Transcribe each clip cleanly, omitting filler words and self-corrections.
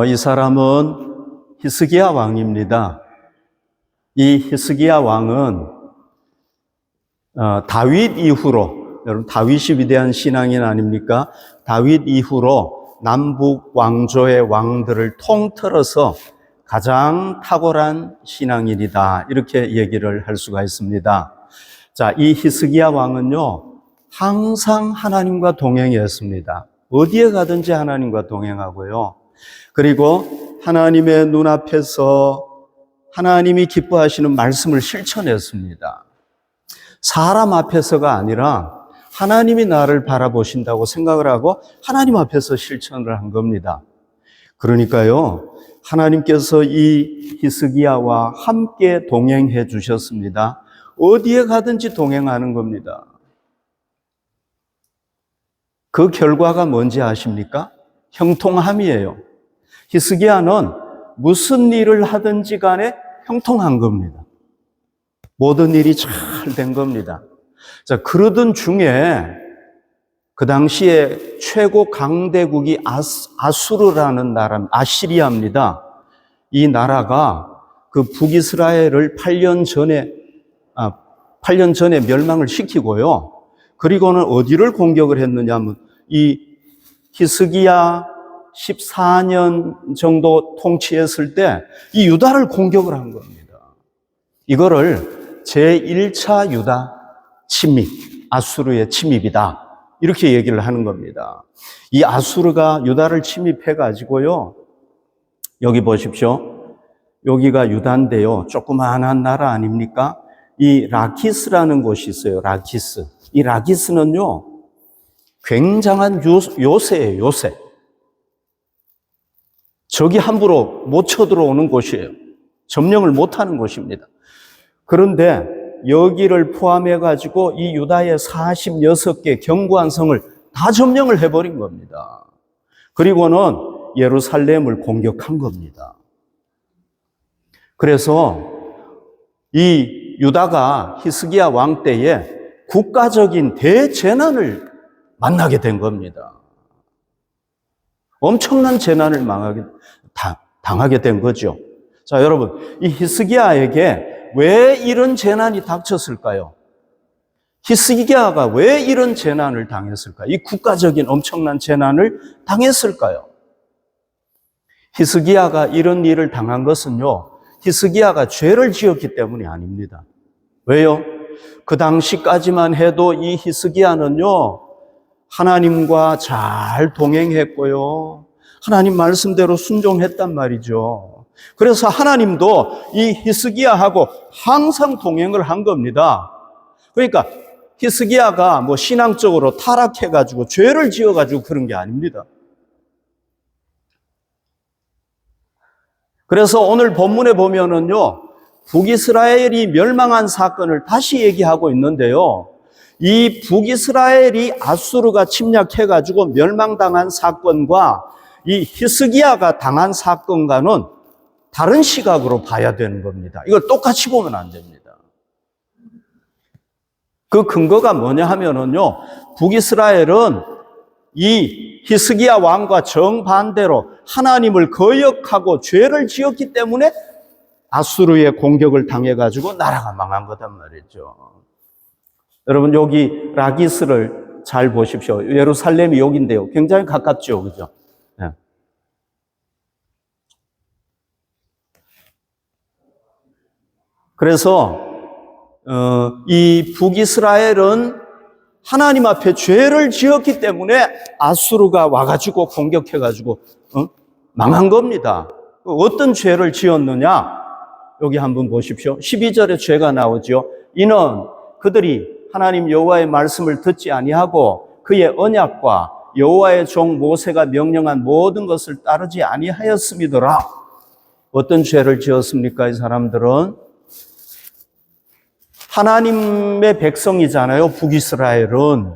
이 사람은 히스기야 왕입니다. 이 히스기야 왕은 다윗 이후로, 여러분 다윗이 위대한 신앙인 아닙니까? 다윗 이후로 남북 왕조의 왕들을 통틀어서 가장 탁월한 신앙인이다, 이렇게 얘기를 할 수가 있습니다. 자, 이 히스기야 왕은요, 항상 하나님과 동행했습니다. 어디에 가든지 하나님과 동행하고요. 그리고 하나님의 눈앞에서 하나님이 기뻐하시는 말씀을 실천했습니다. 사람 앞에서가 아니라 하나님이 나를 바라보신다고 생각을 하고 하나님 앞에서 실천을 한 겁니다. 그러니까요, 하나님께서 이 히스기야와 함께 동행해 주셨습니다. 어디에 가든지 동행하는 겁니다. 그 결과가 뭔지 아십니까? 형통함이에요. 히스기야는 무슨 일을 하든지 간에 형통한 겁니다. 모든 일이 잘 된 겁니다. 자, 그러던 중에 그 당시에 최고 강대국이 아수르라는 나라, 아시리아입니다. 이 나라가 그 북이스라엘을 8년 전에 멸망을 시키고요. 그리고는 어디를 공격을 했느냐 하면 이 히스기야 14년 정도 통치했을 때 이 유다를 공격을 한 겁니다. 이거를 제1차 유다 침입, 아수르의 침입이다, 이렇게 얘기를 하는 겁니다. 이 아수르가 유다를 침입해 가지고요, 여기 보십시오. 여기가 유다인데요, 조그마한 나라 아닙니까? 이 라키스라는 곳이 있어요. 라키스. 이 라키스는요, 굉장한 요새예요, 요새. 적이 함부로 못 쳐들어오는 곳이에요. 점령을 못하는 곳입니다. 그런데 여기를 포함해가지고 이 유다의 46개 견고한 성을 다 점령을 해버린 겁니다. 그리고는 예루살렘을 공격한 겁니다. 그래서 이 유다가 히스기야 왕 때에 국가적인 대재난을 만나게 된 겁니다. 엄청난 재난을 당하게 된 거죠. 자, 여러분, 이 히스기야에게 왜 이런 재난이 닥쳤을까요? 히스기야가 왜 이런 재난을 당했을까요? 이 국가적인 엄청난 재난을 당했을까요? 히스기야가 이런 일을 당한 것은요, 히스기야가 죄를 지었기 때문이 아닙니다. 왜요? 그 당시까지만 해도 이 히스기야는요, 하나님과 잘 동행했고요, 하나님 말씀대로 순종했단 말이죠. 그래서 하나님도 이 히스기야하고 항상 동행을 한 겁니다. 그러니까 히스기야가 뭐 신앙적으로 타락해가지고 죄를 지어가지고 그런 게 아닙니다. 그래서 오늘 본문에 보면은요, 북이스라엘이 멸망한 사건을 다시 얘기하고 있는데요, 이 북이스라엘이 아수르가 침략해가지고 멸망당한 사건과 이 히스기야가 당한 사건과는 다른 시각으로 봐야 되는 겁니다. 이걸 똑같이 보면 안 됩니다. 그 근거가 뭐냐 하면은요, 북이스라엘은 이 히스기야 왕과 정반대로 하나님을 거역하고 죄를 지었기 때문에 아수르의 공격을 당해가지고 나라가 망한 거단 말이죠. 여러분, 여기 라기스를 잘 보십시오. 예루살렘이 여기인데요. 굉장히 가깝죠, 그죠? 네. 그래서 이 북이스라엘은 하나님 앞에 죄를 지었기 때문에 아수르가 와가지고 공격해가지고 망한 겁니다. 어떤 죄를 지었느냐? 여기 한번 보십시오. 12절에 죄가 나오죠. 이는 그들이 하나님 여호와의 말씀을 듣지 아니하고 그의 언약과 여호와의 종 모세가 명령한 모든 것을 따르지 아니하였음이더라. 어떤 죄를 지었습니까? 이 사람들은 하나님의 백성이잖아요, 북이스라엘은.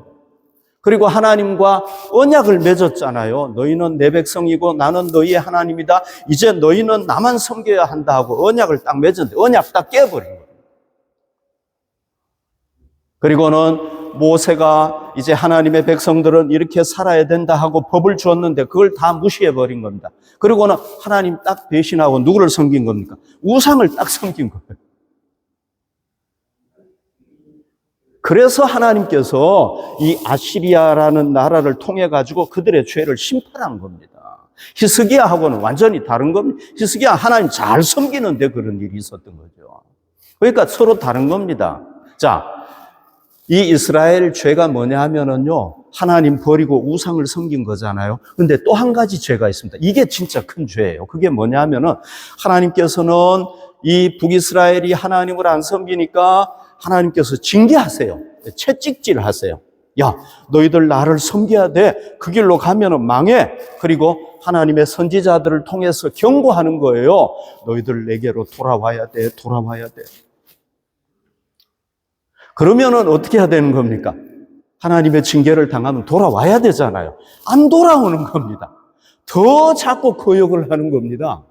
그리고 하나님과 언약을 맺었잖아요. 너희는 내 백성이고 나는 너희의 하나님이다. 이제 너희는 나만 섬겨야 한다 하고 언약을 딱 맺었는데 언약 딱 깨버린 거예요. 그리고는 모세가 이제 하나님의 백성들은 이렇게 살아야 된다 하고 법을 주었는데 그걸 다 무시해버린 겁니다. 그리고는 하나님 딱 배신하고 누구를 섬긴 겁니까? 우상을 딱 섬긴 거예요. 그래서 하나님께서 이 아시리아라는 나라를 통해 가지고 그들의 죄를 심판한 겁니다. 히스기야하고는 완전히 다른 겁니다. 히스기야 하나님 잘 섬기는데 그런 일이 있었던 거죠. 그러니까 서로 다른 겁니다. 자, 이 이스라엘 죄가 뭐냐 하면은요, 하나님 버리고 우상을 섬긴 거잖아요. 근데 또 한 가지 죄가 있습니다. 이게 진짜 큰 죄예요. 그게 뭐냐 하면은 하나님께서는 이 북이스라엘이 하나님을 안 섬기니까 하나님께서 징계하세요. 채찍질 하세요. 야, 너희들 나를 섬겨야 돼. 그 길로 가면은 망해. 그리고 하나님의 선지자들을 통해서 경고하는 거예요. 너희들 내게로 돌아와야 돼. 돌아와야 돼. 그러면은 어떻게 해야 되는 겁니까? 하나님의 징계를 당하면 돌아와야 되잖아요. 안 돌아오는 겁니다. 더 자꾸 거역을 하는 겁니다.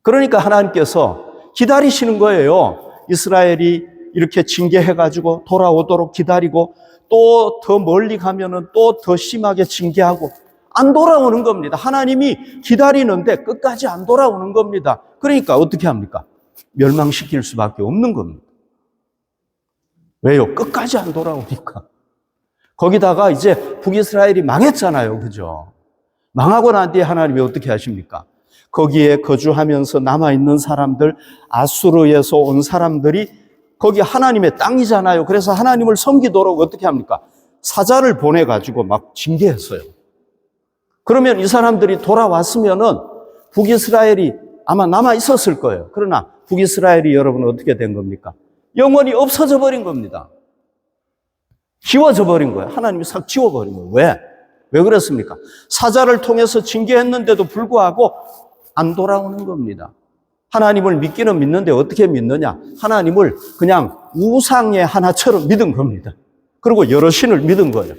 그러니까 하나님께서 기다리시는 거예요. 이스라엘이 이렇게 징계해가지고 돌아오도록 기다리고 또 더 멀리 가면은 또 더 심하게 징계하고 안 돌아오는 겁니다. 하나님이 기다리는데 끝까지 안 돌아오는 겁니다. 그러니까 어떻게 합니까? 멸망시킬 수밖에 없는 겁니다. 왜요? 끝까지 안 돌아오니까. 거기다가 이제 북이스라엘이 망했잖아요. 그죠? 망하고 난 뒤에 하나님이 어떻게 하십니까? 거기에 거주하면서 남아있는 사람들, 아수르에서 온 사람들이 거기 하나님의 땅이잖아요. 그래서 하나님을 섬기도록 어떻게 합니까? 사자를 보내가지고 막 징계했어요. 그러면 이 사람들이 돌아왔으면은 북이스라엘이 아마 남아있었을 거예요. 그러나 북이스라엘이 여러분 어떻게 된 겁니까? 영원히 없어져 버린 겁니다. 지워져 버린 거예요. 하나님이 싹 지워버린 거예요. 왜? 왜 그렇습니까? 사자를 통해서 징계했는데도 불구하고 안 돌아오는 겁니다. 하나님을 믿기는 믿는데 어떻게 믿느냐? 하나님을 그냥 우상의 하나처럼 믿은 겁니다. 그리고 여러 신을 믿은 거예요.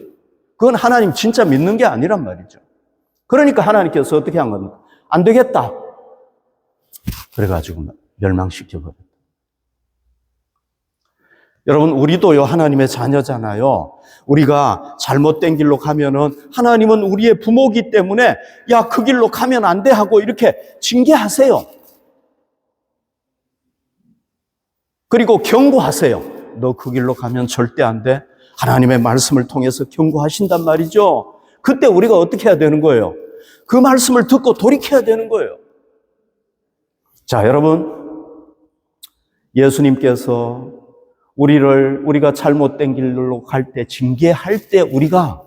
그건 하나님 진짜 믿는 게 아니란 말이죠. 그러니까 하나님께서 어떻게 한 겁니까? 안 되겠다. 그래가지고 멸망시켜버렸다. 여러분, 우리도요, 하나님의 자녀잖아요. 우리가 잘못된 길로 가면은 하나님은 우리의 부모이기 때문에 야, 그 길로 가면 안 돼 하고 이렇게 징계하세요. 그리고 경고하세요. 너 그 길로 가면 절대 안 돼. 하나님의 말씀을 통해서 경고하신단 말이죠. 그때 우리가 어떻게 해야 되는 거예요? 그 말씀을 듣고 돌이켜야 되는 거예요. 자, 여러분, 예수님께서 우리가 잘못된 길로 갈 때, 징계할 때 우리가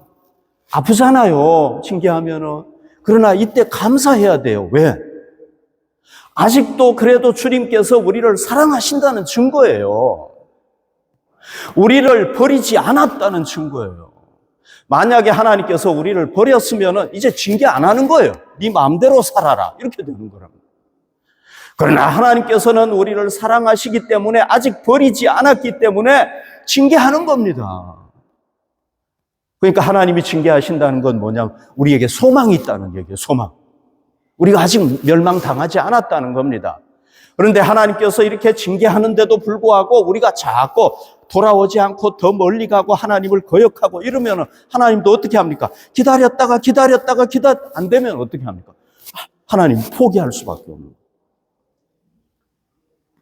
아프잖아요. 징계하면은. 그러나 이때 감사해야 돼요. 왜? 아직도 그래도 주님께서 우리를 사랑하신다는 증거예요. 우리를 버리지 않았다는 증거예요. 만약에 하나님께서 우리를 버렸으면은 이제 징계 안 하는 거예요. 네 마음대로 살아라. 이렇게 되는 거랍니다. 그러나 하나님께서는 우리를 사랑하시기 때문에 아직 버리지 않았기 때문에 징계하는 겁니다. 그러니까 하나님이 징계하신다는 건 뭐냐면 우리에게 소망이 있다는 얘기예요. 소망. 우리가 아직 멸망당하지 않았다는 겁니다. 그런데 하나님께서 이렇게 징계하는데도 불구하고 우리가 자꾸 돌아오지 않고 더 멀리 가고 하나님을 거역하고 이러면 하나님도 어떻게 합니까? 기다렸다가 안 되면 어떻게 합니까? 하나님 포기할 수밖에 없는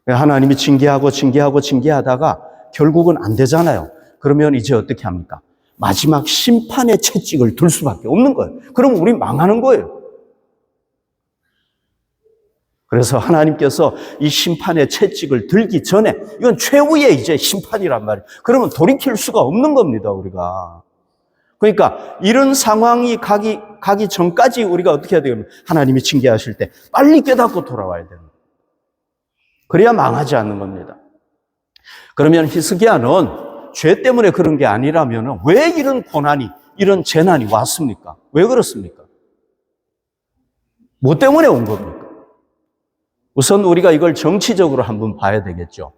거예요. 하나님이 징계하다가 결국은 안 되잖아요. 그러면 이제 어떻게 합니까? 마지막 심판의 채찍을 들 수밖에 없는 거예요. 그러면 우리 망하는 거예요. 그래서 하나님께서 이 심판의 채찍을 들기 전에 이건 최후의 이제 심판이란 말이에요. 그러면 돌이킬 수가 없는 겁니다, 우리가. 그러니까 이런 상황이 가기 전까지 우리가 어떻게 해야 되냐면 하나님이 징계하실 때 빨리 깨닫고 돌아와야 됩니다. 그래야 망하지 않는 겁니다. 그러면 히스기야는 죄 때문에 그런 게 아니라면 왜 이런 고난이, 이런 재난이 왔습니까? 왜 그렇습니까? 뭐 때문에 온 겁니까? 우선 우리가 이걸 정치적으로 한번 봐야 되겠죠.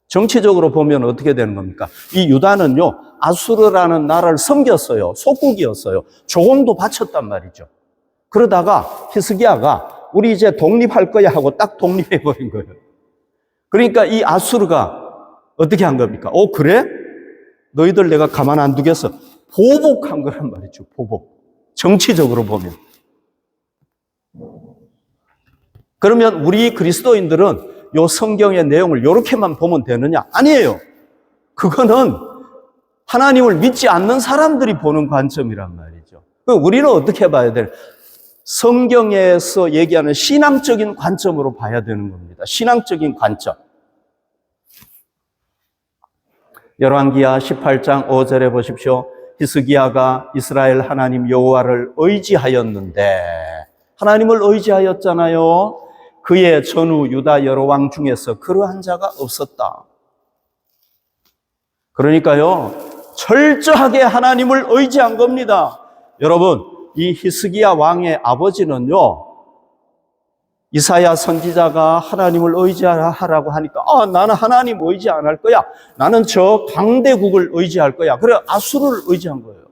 정치적으로 보면 어떻게 되는 겁니까? 이 유다는요, 아수르라는 나라를 섬겼어요. 속국이었어요. 조공도 바쳤단 말이죠. 그러다가 히스기야가 우리 이제 독립할 거야 하고 딱 독립해버린 거예요. 그러니까 이 아수르가 어떻게 한 겁니까? 그래? 너희들 내가 가만 안 두겠어. 보복한 거란 말이죠. 보복. 정치적으로 보면. 그러면 우리 그리스도인들은 요 성경의 내용을 이렇게만 보면 되느냐? 아니에요. 그거는 하나님을 믿지 않는 사람들이 보는 관점이란 말이죠. 우리는 어떻게 봐야 돼요? 성경에서 얘기하는 신앙적인 관점으로 봐야 되는 겁니다. 신앙적인 관점. 열왕기하 18장 5절에 보십시오. 히스기야가 이스라엘 하나님 여호와를 의지하였는데, 하나님을 의지하였잖아요. 그의 전후 유다 여러 왕 중에서 그러한 자가 없었다. 그러니까요, 철저하게 하나님을 의지한 겁니다. 여러분, 이 히스기야 왕의 아버지는요, 이사야 선지자가 하나님을 의지하라고 하니까 나는 하나님 의지 안 할 거야. 나는 저 강대국을 의지할 거야. 그래 아수르를 의지한 거예요.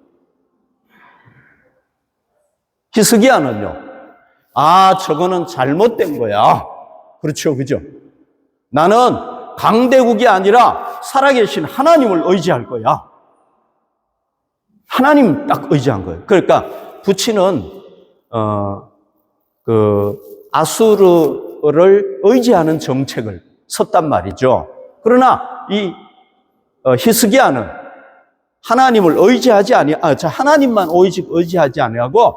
히스기야는요, 저거는 잘못된 거야. 그렇죠, 그죠? 나는 강대국이 아니라 살아계신 하나님을 의지할 거야. 하나님 딱 의지한 거예요. 그러니까 부친은 아수르를 의지하는 정책을 섰단 말이죠. 그러나 이 히스기야는 하나님을 의지하지 하나님만 의지하지 아니하고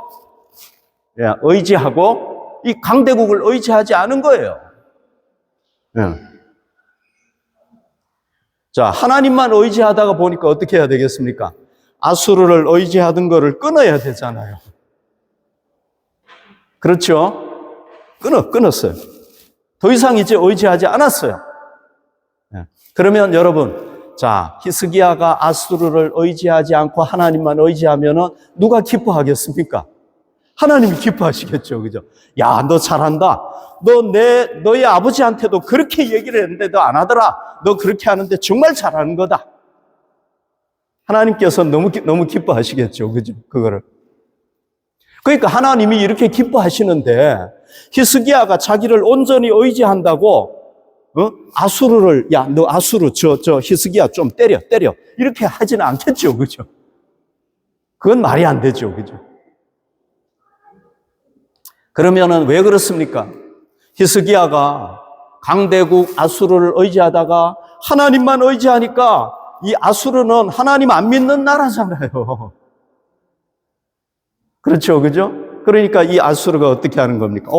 의지하고 이 강대국을 의지하지 않은 거예요. 자, 하나님만 의지하다가 보니까 어떻게 해야 되겠습니까? 아수르를 의지하던 거를 끊어야 되잖아요. 그렇죠? 끊었어요. 더 이상 이제 의지하지 않았어요. 그러면 여러분, 자, 히스기야가 아수르를 의지하지 않고 하나님만 의지하면은 누가 기뻐하겠습니까? 하나님이 기뻐하시겠죠. 그죠? 야, 너 잘한다. 너의 아버지한테도 그렇게 얘기를 했는데 너 안 하더라. 너 그렇게 하는데 정말 잘하는 거다. 하나님께서 너무 기뻐하시겠죠. 그죠? 그거를. 그러니까 하나님이 이렇게 기뻐하시는데 히스기야가 자기를 온전히 의지한다고 아수르를 너 아수르 저 히스기야 좀 때려 이렇게 하지는 않겠죠. 그죠? 그건 말이 안 되죠. 그죠? 그러면은 왜 그렇습니까? 히스기야가 강대국 아수르를 의지하다가 하나님만 의지하니까 이 아수르는 하나님 안 믿는 나라잖아요. 그렇죠, 그죠? 그러니까 이 아수르가 어떻게 하는 겁니까?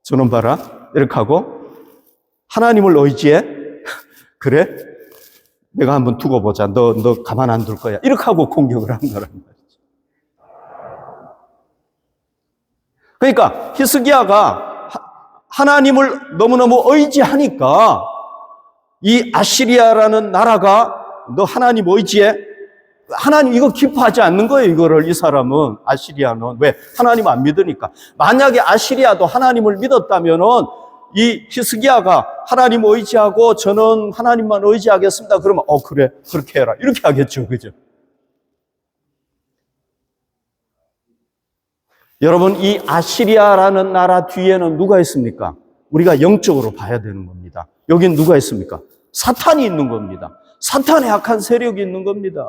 저놈 봐라. 이렇게 하고 하나님을 의지해? 그래? 내가 한번 두고 보자. 너 가만 안 둘 거야. 이렇게 하고 공격을 한 거란 말이죠. 그러니까 히스기야가 하나님을 너무너무 의지하니까 이 아시리아라는 나라가 너 하나님 의지해? 하나님 이거 기뻐하지 않는 거예요. 이거를 이 사람은 아시리아는 왜? 하나님 안 믿으니까. 만약에 아시리아도 하나님을 믿었다면은 이 히스기야가 하나님 의지하고 저는 하나님만 의지하겠습니다. 그러면 그래 그렇게 해라 이렇게 하겠죠. 그죠? 여러분 이 아시리아라는 나라 뒤에는 누가 있습니까? 우리가 영적으로 봐야 되는 겁니다. 여긴 누가 있습니까? 사탄이 있는 겁니다. 사탄의 악한 세력이 있는 겁니다.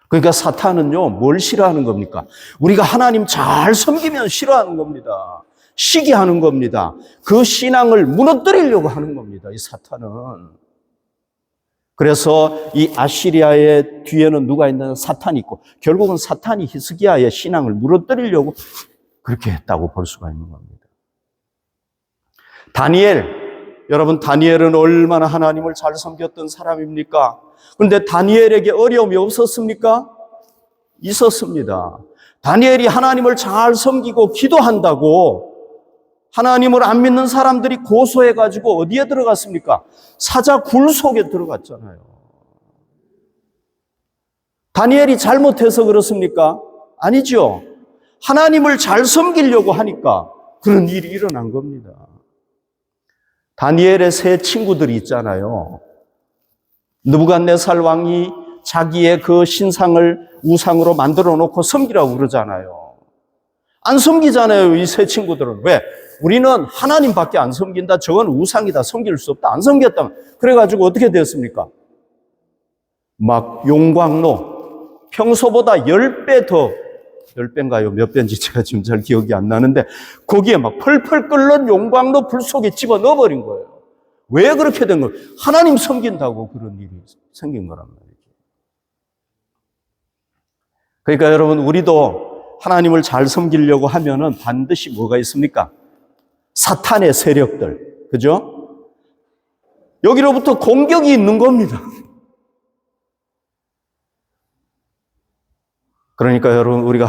그러니까 사탄은요, 뭘 싫어하는 겁니까? 우리가 하나님 잘 섬기면 싫어하는 겁니다. 시기하는 겁니다. 그 신앙을 무너뜨리려고 하는 겁니다. 이 사탄은. 그래서 이 아시리아의 뒤에는 누가 있는 사탄이 있고 결국은 사탄이 히스기야의 신앙을 무너뜨리려고 그렇게 했다고 볼 수가 있는 겁니다. 여러분 다니엘은 얼마나 하나님을 잘 섬겼던 사람입니까? 그런데 다니엘에게 어려움이 없었습니까? 있었습니다. 다니엘이 하나님을 잘 섬기고 기도한다고 하나님을 안 믿는 사람들이 고소해가지고 어디에 들어갔습니까? 사자 굴 속에 들어갔잖아요. 다니엘이 잘못해서 그렇습니까? 아니죠. 하나님을 잘 섬기려고 하니까 그런 일이 일어난 겁니다. 다니엘의 세 친구들이 있잖아요. 느부갓네살 왕이 자기의 그 신상을 우상으로 만들어 놓고 섬기라고 그러잖아요. 안 섬기잖아요, 이 세 친구들은. 왜? 우리는 하나님밖에 안 섬긴다. 저건 우상이다. 섬길 수 없다. 안 섬겼다. 그래가지고 어떻게 되었습니까? 막 용광로, 평소보다 10배 더, 10배인가요? 몇 배인지 제가 지금 잘 기억이 안 나는데 거기에 막 펄펄 끓는 용광로 불 속에 집어넣어버린 거예요. 왜 그렇게 된 거예요? 하나님 섬긴다고 그런 일이 생긴 거란 말이에요. 그러니까 여러분, 우리도 하나님을 잘 섬기려고 하면은 반드시 뭐가 있습니까? 사탄의 세력들, 그죠? 여기로부터 공격이 있는 겁니다. 그러니까 여러분, 우리가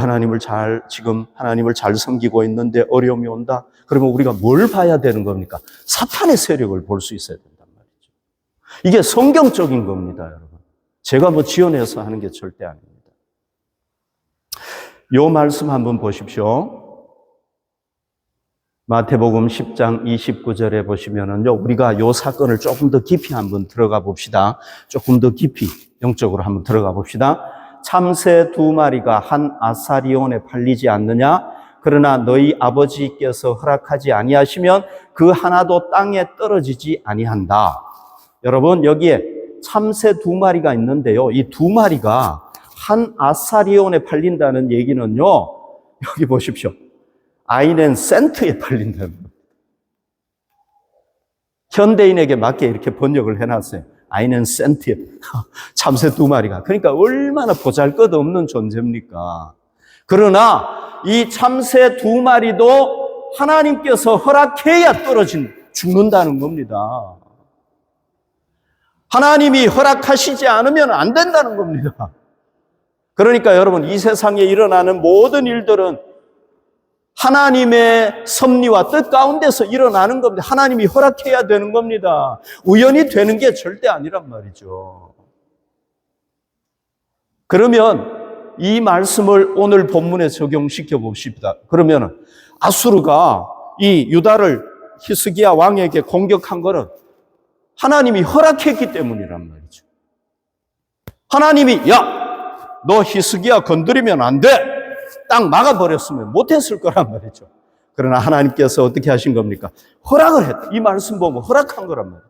지금 하나님을 잘 섬기고 있는데 어려움이 온다? 그러면 우리가 뭘 봐야 되는 겁니까? 사탄의 세력을 볼 수 있어야 된단 말이죠. 이게 성경적인 겁니다, 여러분. 제가 뭐 지어내서 하는 게 절대 아닙니다. 요 말씀 한번 보십시오. 마태복음 10장 29절에 보시면은요, 우리가 요 사건을 조금 더 깊이 한번 들어가 봅시다. 조금 더 깊이 영적으로 한번 들어가 봅시다. 참새 2마리가 한 아사리온에 팔리지 않느냐? 그러나 너희 아버지께서 허락하지 아니하시면 그 하나도 땅에 떨어지지 아니한다. 여러분, 여기에 참새 2마리가 있는데요. 이 2마리가 한 아사리온에 팔린다는 얘기는요, 여기 보십시오. 아인앤센트에 팔린다는 겁니다. 현대인에게 맞게 이렇게 번역을 해놨어요. 아인앤센트에 참새 2마리가. 그러니까 얼마나 보잘것없는 존재입니까? 그러나 이 참새 2마리도 하나님께서 허락해야 죽는다는 겁니다. 하나님이 허락하시지 않으면 안 된다는 겁니다. 그러니까 여러분, 이 세상에 일어나는 모든 일들은 하나님의 섭리와 뜻 가운데서 일어나는 겁니다. 하나님이 허락해야 되는 겁니다. 우연히 되는 게 절대 아니란 말이죠. 그러면 이 말씀을 오늘 본문에 적용시켜 봅시다. 그러면 아수르가 이 유다를 히스기야 왕에게 공격한 것은 하나님이 허락했기 때문이란 말이죠. 하나님이 너 히스기야 건드리면 안 돼! 딱 막아버렸으면 못했을 거란 말이죠. 그러나 하나님께서 어떻게 하신 겁니까? 허락을 했다. 이 말씀 보면 허락한 거란 말이죠.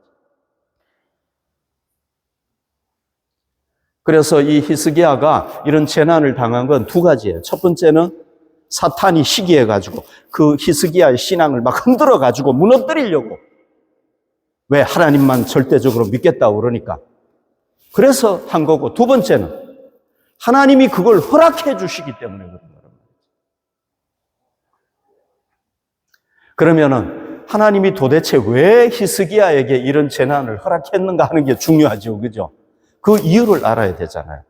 그래서 이 히스기야가 이런 재난을 당한 건 2가지예요. 첫 번째는 사탄이 시기해가지고 그 히스기야의 신앙을 막 흔들어가지고 무너뜨리려고. 왜? 하나님만 절대적으로 믿겠다고 그러니까. 그래서 한 거고, 2번째는 하나님이 그걸 허락해 주시기 때문에 그런 거란 말이죠. 그러면은 하나님이 도대체 왜 히스기야에게 이런 재난을 허락했는가 하는 게 중요하죠. 그죠? 그 이유를 알아야 되잖아요.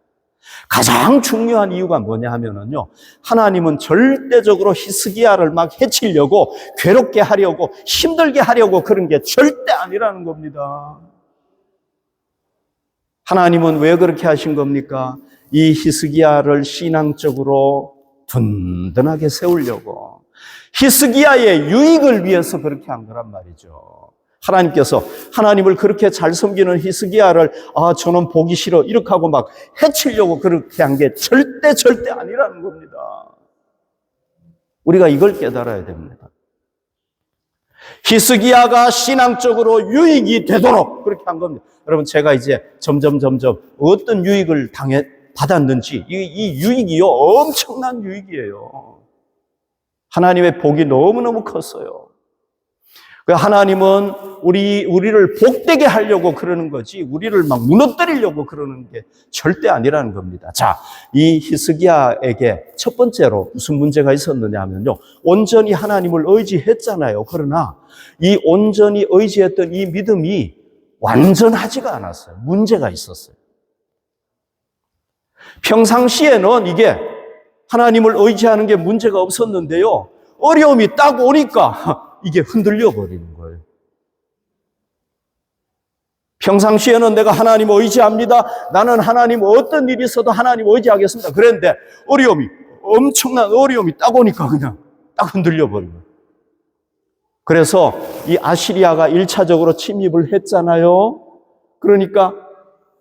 가장 중요한 이유가 뭐냐 하면은요, 하나님은 절대적으로 히스기야를 막 해치려고, 괴롭게 하려고, 힘들게 하려고 그런 게 절대 아니라는 겁니다. 하나님은 왜 그렇게 하신 겁니까? 이 히스기야를 신앙적으로 든든하게 세우려고, 히스기야의 유익을 위해서 그렇게 한 거란 말이죠. 하나님께서 하나님을 그렇게 잘 섬기는 히스기야를 저는 보기 싫어 이렇게 하고 막 해치려고 그렇게 한 게 절대 아니라는 겁니다. 우리가 이걸 깨달아야 됩니다. 히스기야가 신앙적으로 유익이 되도록 그렇게 한 겁니다. 여러분, 제가 이제 점점 어떤 유익을 받았는지, 이 유익이요, 엄청난 유익이에요. 하나님의 복이 너무너무 컸어요. 하나님은 우리를 복되게 하려고 그러는 거지, 우리를 막 무너뜨리려고 그러는 게 절대 아니라는 겁니다. 자, 이 히스기야에게 첫 번째로 무슨 문제가 있었느냐 하면요, 온전히 하나님을 의지했잖아요. 그러나 이 온전히 의지했던 이 믿음이 완전하지가 않았어요. 문제가 있었어요. 평상시에는 이게 하나님을 의지하는 게 문제가 없었는데요, 어려움이 딱 오니까 이게 흔들려 버리는 거예요. 평상시에는 내가 하나님 의지합니다. 나는 하나님 어떤 일이 있어도 하나님 의지하겠습니다. 그런데 엄청난 어려움이 딱 오니까 그냥 딱 흔들려 버린 거예요. 그래서 이 아시리아가 1차적으로 침입을 했잖아요. 그러니까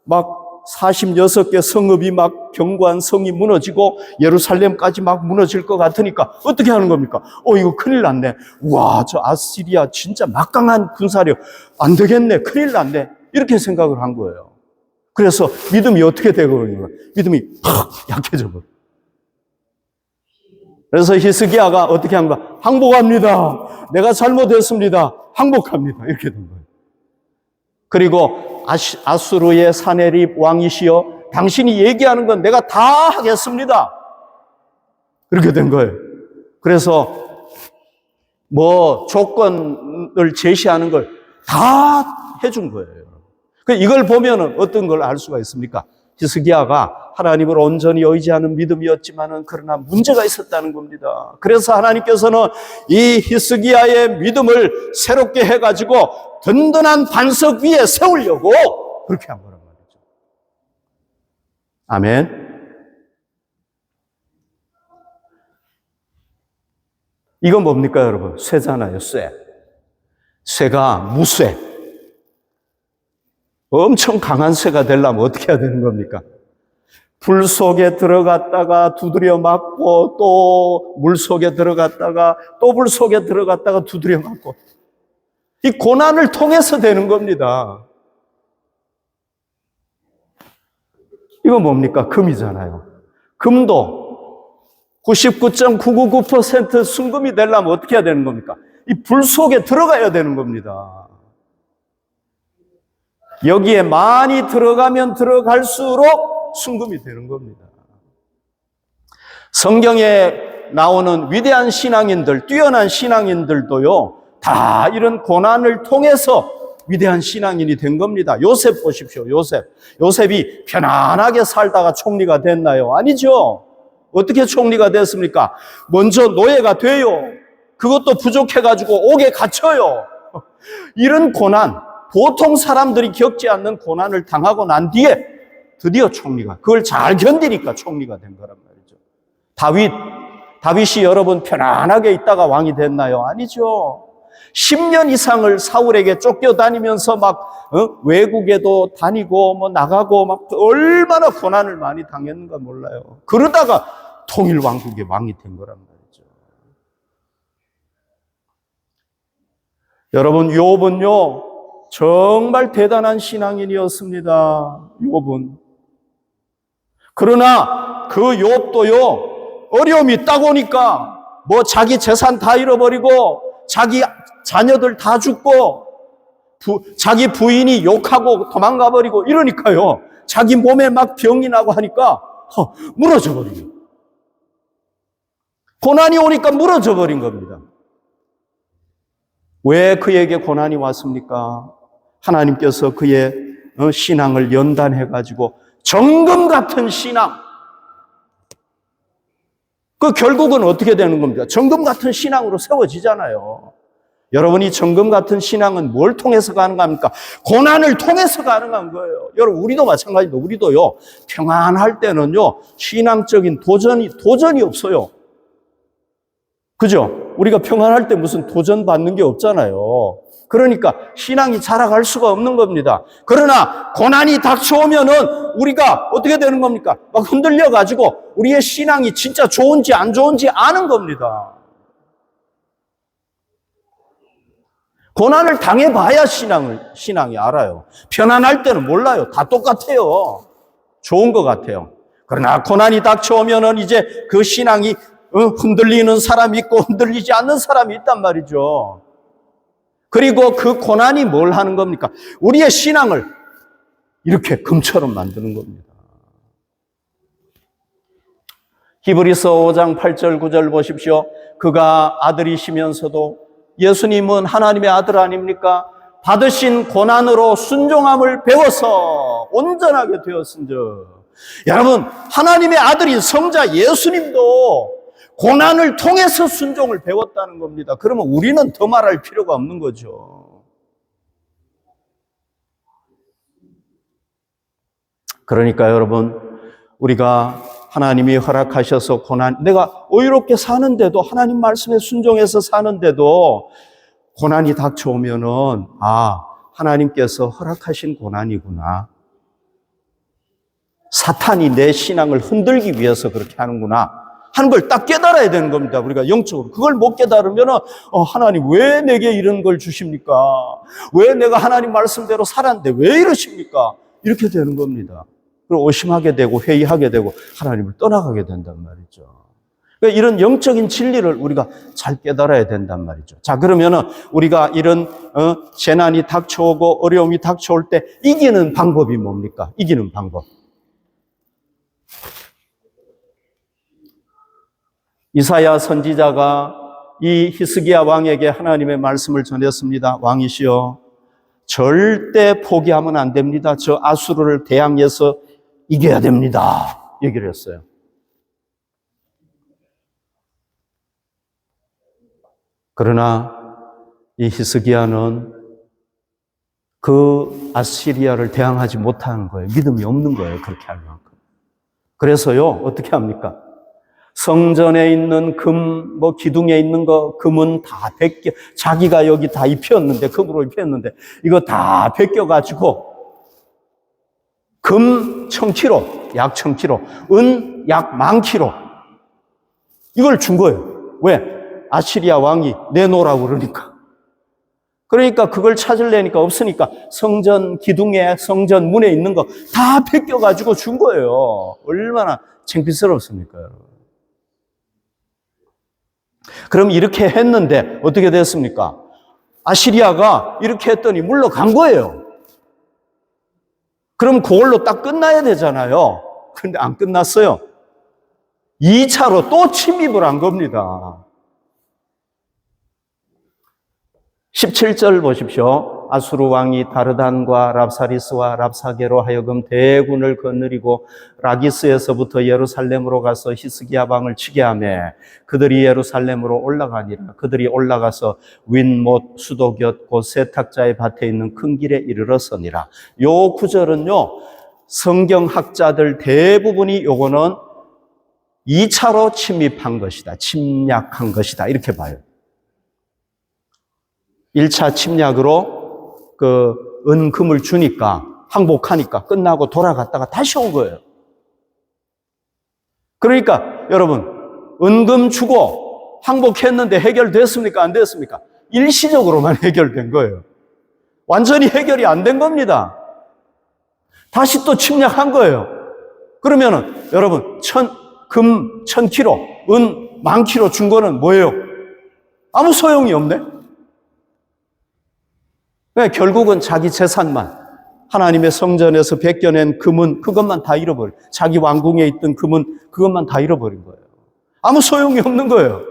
막 46개 성읍이 막 견고한 성이 무너지고 예루살렘까지 막 무너질 것 같으니까 어떻게 하는 겁니까? 이거 큰일 났네. 와, 저 아시리아 진짜 막강한 군사력. 안 되겠네. 큰일 났네. 이렇게 생각을 한 거예요. 그래서 믿음이 어떻게 되거든요? 믿음이 팍 약해져 버려요. 그래서 히스기야가 어떻게 한 거야? 항복합니다. 내가 잘못했습니다. 항복합니다. 이렇게 된 거예요. 그리고 아수르의 사네립 왕이시여, 당신이 얘기하는 건 내가 다 하겠습니다. 그렇게 된 거예요. 그래서 뭐 조건을 제시하는 걸 다 해준 거예요. 이걸 보면은 어떤 걸 알 수가 있습니까? 히스기야가 하나님을 온전히 의지하는 믿음이었지만은 그러나 문제가 있었다는 겁니다. 그래서 하나님께서는 이 히스기야의 믿음을 새롭게 해가지고 든든한 반석 위에 세우려고 그렇게 한 거란 말이죠. 아멘. 이건 뭡니까, 여러분? 쇠잖아요, 쇠. 쇠가 무쇠. 엄청 강한 쇠가 되려면 어떻게 해야 되는 겁니까? 불 속에 들어갔다가 두드려 맞고 또 물 속에 들어갔다가 또 불 속에 들어갔다가 두드려 맞고, 이 고난을 통해서 되는 겁니다. 이건 뭡니까? 금이잖아요. 금도 99.999% 순금이 되려면 어떻게 해야 되는 겁니까? 이 불 속에 들어가야 되는 겁니다. 여기에 많이 들어가면 들어갈수록 순금이 되는 겁니다. 성경에 나오는 위대한 신앙인들, 뛰어난 신앙인들도요, 다 이런 고난을 통해서 위대한 신앙인이 된 겁니다. 요셉 보십시오. 요셉이 편안하게 살다가 총리가 됐나요? 아니죠. 어떻게 총리가 됐습니까? 먼저 노예가 돼요. 그것도 부족해가지고 옥에 갇혀요. 이런 고난, 보통 사람들이 겪지 않는 고난을 당하고 난 뒤에 드디어 총리가, 그걸 잘 견디니까 총리가 된 거란 말이죠. 다윗이 여러분 편안하게 있다가 왕이 됐나요? 아니죠. 10년 이상을 사울에게 쫓겨다니면서 막 외국에도 다니고 뭐 나가고 막 얼마나 고난을 많이 당했는가 몰라요. 그러다가 통일 왕국의 왕이 된 거란 말이죠. 여러분, 욥은요 정말 대단한 신앙인이었습니다. 욥은. 그러나 그 욥도요 어려움이 딱 오니까 뭐 자기 재산 다 잃어버리고 자기 자녀들 다 죽고 자기 부인이 욕하고 도망가 버리고 이러니까요, 자기 몸에 막 병이 나고 하니까 무너져 버리고, 고난이 오니까 무너져 버린 겁니다. 왜 그에게 고난이 왔습니까? 하나님께서 그의 신앙을 연단해 가지고 정금 같은 신앙, 그 결국은 어떻게 되는 겁니까? 정금 같은 신앙으로 세워지잖아요. 여러분이 정금 같은 신앙은 뭘 통해서 가능합니까? 고난을 통해서 가능한 거예요. 여러분, 우리도 마찬가지입니다. 우리도요, 평안할 때는요, 신앙적인 도전이 없어요. 그죠? 우리가 평안할 때 무슨 도전 받는 게 없잖아요. 그러니까 신앙이 자라갈 수가 없는 겁니다. 그러나 고난이 닥쳐오면은 우리가 어떻게 되는 겁니까? 막 흔들려가지고 우리의 신앙이 진짜 좋은지 안 좋은지 아는 겁니다. 고난을 당해봐야 신앙이 알아요. 편안할 때는 몰라요. 다 똑같아요. 좋은 것 같아요. 그러나 고난이 닥쳐오면은 이제 그 신앙이 흔들리는 사람이 있고 흔들리지 않는 사람이 있단 말이죠. 그리고 그 고난이 뭘 하는 겁니까? 우리의 신앙을 이렇게 금처럼 만드는 겁니다. 히브리서 5장 8절 9절 보십시오. 그가 아들이시면서도, 예수님은 하나님의 아들 아닙니까? 받으신 고난으로 순종함을 배워서 온전하게 되었은즉. 여러분, 하나님의 아들인 성자 예수님도 고난을 통해서 순종을 배웠다는 겁니다. 그러면 우리는 더 말할 필요가 없는 거죠. 그러니까 여러분, 우리가 하나님이 허락하셔서 내가 의롭게 사는데도, 하나님 말씀에 순종해서 사는데도 고난이 닥쳐오면은, 하나님께서 허락하신 고난이구나. 사탄이 내 신앙을 흔들기 위해서 그렇게 하는구나 하는 걸 딱 깨달아야 되는 겁니다. 우리가 영적으로. 그걸 못 깨달으면 하나님 왜 내게 이런 걸 주십니까? 왜 내가 하나님 말씀대로 살았는데 왜 이러십니까? 이렇게 되는 겁니다. 그리고 의심하게 되고 회의하게 되고 하나님을 떠나가게 된단 말이죠. 그러니까 이런 영적인 진리를 우리가 잘 깨달아야 된단 말이죠. 자, 그러면은 우리가 이런 재난이 닥쳐오고 어려움이 닥쳐올 때 이기는 방법이 뭡니까? 이기는 방법. 이사야 선지자가 이 히스기야 왕에게 하나님의 말씀을 전했습니다. 왕이시여, 절대 포기하면 안 됩니다. 저 아수르를 대항해서 이겨야 됩니다. 얘기를 했어요. 그러나 이 히스기야는 그 아시리아를 대항하지 못하는 거예요. 믿음이 없는 거예요. 그렇게 할 만큼. 그래서요, 어떻게 합니까? 성전에 있는 금, 기둥에 있는 거, 금은 다 벗겨, 자기가 여기 다 입혔는데, 금으로 입혔는데, 이거 다 벗겨가지고, 금 1000kg, 약 1000kg, 은 약 10,000kg. 이걸 준 거예요. 왜? 아시리아 왕이 내놓으라고 그러니까. 그러니까 그걸 찾으려니까 없으니까 성전 기둥에, 성전 문에 있는 거 다 벗겨가지고 준 거예요. 얼마나 창피스럽습니까, 여러분? 그럼 이렇게 했는데 어떻게 됐습니까? 아시리아가 이렇게 했더니 물러간 거예요. 그럼 그걸로 딱 끝나야 되잖아요. 그런데 안 끝났어요. 2차로 또 침입을 한 겁니다. 17절 보십시오. 아수르 왕이 다르단과 랍사리스와 랍사게로 하여금 대군을 거느리고 라기스에서부터 예루살렘으로 가서 히스기야 왕을 치게 하며 그들이 예루살렘으로 올라가니라. 그들이 올라가서 윈못 수도곁 곧 세탁자의 밭에 있는 큰 길에 이르렀으니라. 요 구절은요, 성경학자들 대부분이 요거는 2차로 침입한 것이다, 침략한 것이다, 이렇게 봐요. 1차 침략으로 은금을 주니까, 항복하니까 끝나고 돌아갔다가 다시 온 거예요. 그러니까 여러분, 은금 주고 항복했는데 해결됐습니까? 안 됐습니까? 일시적으로만 해결된 거예요. 완전히 해결이 안 된 겁니다. 다시 또 침략한 거예요. 그러면은 여러분, 금 1000kg, 은 10,000kg 준 거는 뭐예요? 아무 소용이 없네? 결국은 자기 재산만, 하나님의 성전에서 벗겨낸 금은 그것만 다 잃어버린, 자기 왕궁에 있던 금은 그것만 다 잃어버린 거예요. 아무 소용이 없는 거예요.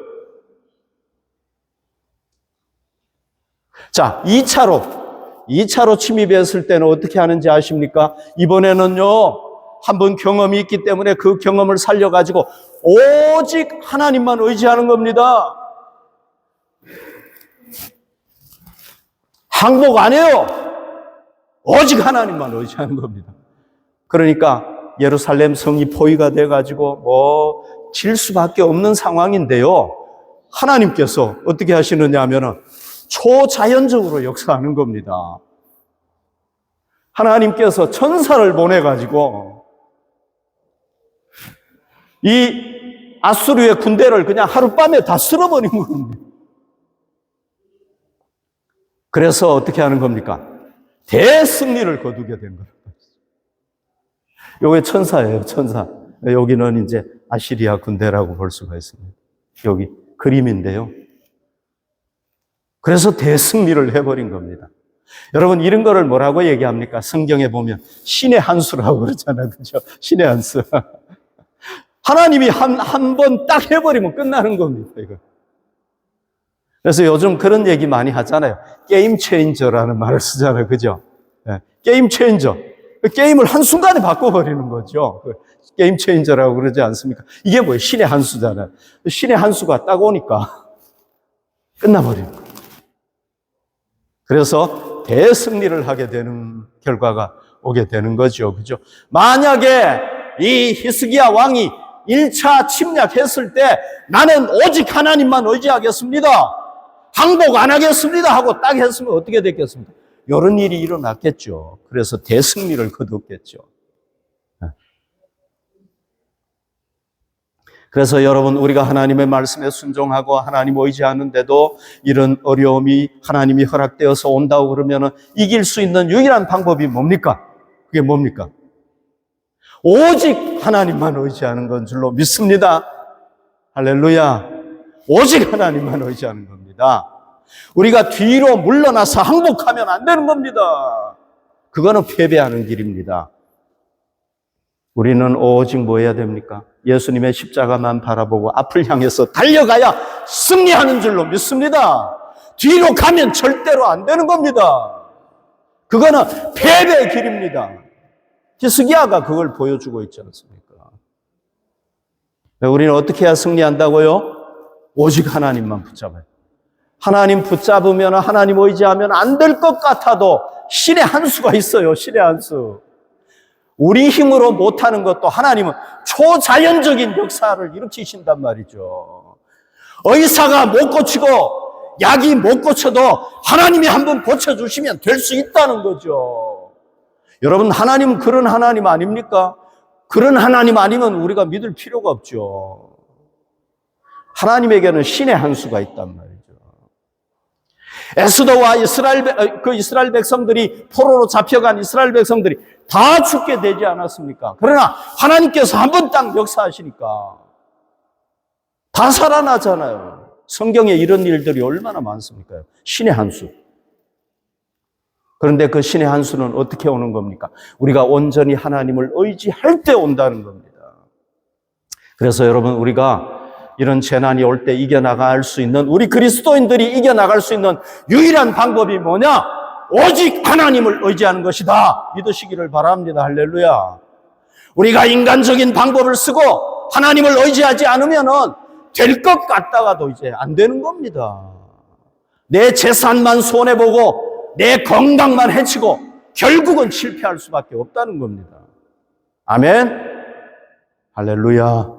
자, 2차로 침입했을 때는 어떻게 하는지 아십니까? 이번에는요, 한번 경험이 있기 때문에 그 경험을 살려가지고 오직 하나님만 의지하는 겁니다. 항복 안 해요. 오직 하나님만 의지하는 겁니다. 그러니까 예루살렘 성이 포위가 돼가지고 질 수밖에 없는 상황인데요. 하나님께서 어떻게 하시느냐 하면은 초자연적으로 역사하는 겁니다. 하나님께서 천사를 보내가지고 이 아수르의 군대를 그냥 하룻밤에 다 쓸어버린 겁니다. 그래서 어떻게 하는 겁니까? 대승리를 거두게 된 거예요. 요게 천사예요, 천사. 여기는 이제 아시리아 군대라고 볼 수가 있습니다. 여기 그림인데요. 그래서 대승리를 해버린 겁니다. 여러분, 이런 거를 뭐라고 얘기합니까? 성경에 보면 신의 한 수라고 그러잖아요. 그죠? 신의 한 수. 하나님이 한 번 딱 해버리면 끝나는 겁니다, 이거. 그래서 요즘 그런 얘기 많이 하잖아요. 게임 체인저라는 말을 쓰잖아요. 그죠? 네. 게임 체인저. 게임을 한순간에 바꿔버리는 거죠. 게임 체인저라고 그러지 않습니까? 이게 뭐예요? 신의 한 수잖아요. 신의 한 수가 딱 오니까 끝나버리는 거예요. 그래서 대승리를 하게 되는 결과가 오게 되는 거죠. 그죠? 만약에 이 히스기야 왕이 1차 침략했을 때 나는 오직 하나님만 의지하겠습니다, 항복 안 하겠습니다 하고 딱 했으면 어떻게 됐겠습니까? 이런 일이 일어났겠죠. 그래서 대승리를 거뒀겠죠. 그래서 여러분, 우리가 하나님의 말씀에 순종하고 하나님 의지하는데도 이런 어려움이 하나님이 허락되어서 온다고 그러면 이길 수 있는 유일한 방법이 뭡니까? 그게 뭡니까? 오직 하나님만 의지하는 건 줄로 믿습니다. 할렐루야. 오직 하나님만 의지하는 겁니다. 우리가 뒤로 물러나서 항복하면 안 되는 겁니다. 그거는 패배하는 길입니다. 우리는 오직 뭐 해야 됩니까? 예수님의 십자가만 바라보고 앞을 향해서 달려가야 승리하는 줄로 믿습니다. 뒤로 가면 절대로 안 되는 겁니다. 그거는 패배의 길입니다. 히스기야가 그걸 보여주고 있지 않습니까? 우리는 어떻게 해야 승리한다고요? 오직 하나님만 붙잡아요. 하나님 붙잡으면, 하나님 의지하면 안 될 것 같아도 신의 한 수가 있어요. 신의 한 수. 우리 힘으로 못하는 것도 하나님은 초자연적인 역사를 일으키신단 말이죠. 의사가 못 고치고 약이 못 고쳐도 하나님이 한번 고쳐주시면 될 수 있다는 거죠. 여러분, 하나님은 그런 하나님 아닙니까? 그런 하나님 아니면 우리가 믿을 필요가 없죠. 하나님에게는 신의 한 수가 있단 말이죠. 에스더와 이스라엘 백성들이, 포로로 잡혀간 이스라엘 백성들이 다 죽게 되지 않았습니까? 그러나 하나님께서 한 번 딱 역사하시니까 다 살아나잖아요. 성경에 이런 일들이 얼마나 많습니까? 신의 한 수. 그런데 그 신의 한 수는 어떻게 오는 겁니까? 우리가 온전히 하나님을 의지할 때 온다는 겁니다. 그래서 여러분, 우리가 이런 재난이 올 때 이겨나갈 수 있는, 우리 그리스도인들이 이겨나갈 수 있는 유일한 방법이 뭐냐? 오직 하나님을 의지하는 것이다. 믿으시기를 바랍니다. 할렐루야. 우리가 인간적인 방법을 쓰고 하나님을 의지하지 않으면 될 것 같다가도 이제 안 되는 겁니다. 내 재산만 손해보고 내 건강만 해치고 결국은 실패할 수밖에 없다는 겁니다. 아멘. 할렐루야.